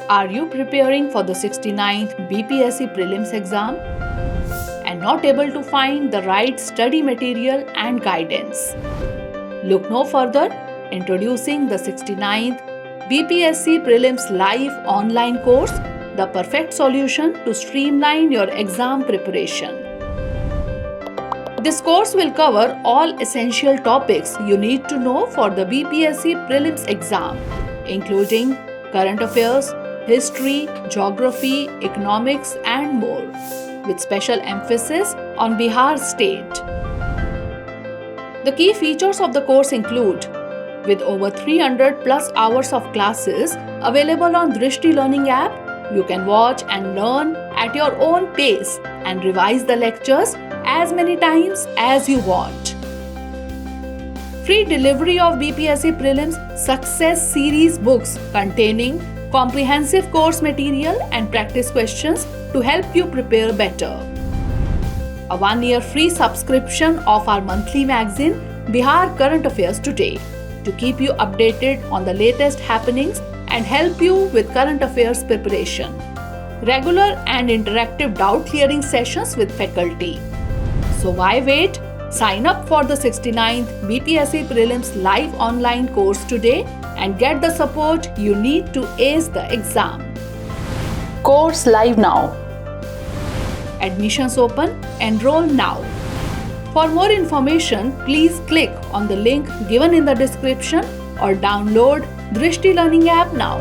Are you preparing for the 69th BPSC Prelims exam and not able to find the right study material and guidance? Look no further. Introducing the 69th BPSC Prelims live online course, the perfect solution to streamline your exam preparation. This course will cover all essential topics you need to know for the BPSC Prelims exam, including current affairs, history, geography, economics, and more, with special emphasis on Bihar state. The key features of the course include, with over 300 plus hours of classes available on Drishti Learning app, you can watch and learn at your own pace and revise the lectures as many times as you want. Free delivery of BPSC Prelims Success Series books containing comprehensive course material and practice questions to help you prepare better. A 1-year free subscription of our monthly magazine, Bihar Current Affairs Today, to keep you updated on the latest happenings and help you with current affairs preparation. Regular and interactive doubt clearing sessions with faculty. So why wait? Sign up for the 69th BPSC Prelims live online course today and get the support you need to ace the exam. Course live now. Admissions open. Enroll now. For more information, please click on the link given in the description or download Drishti Learning app now.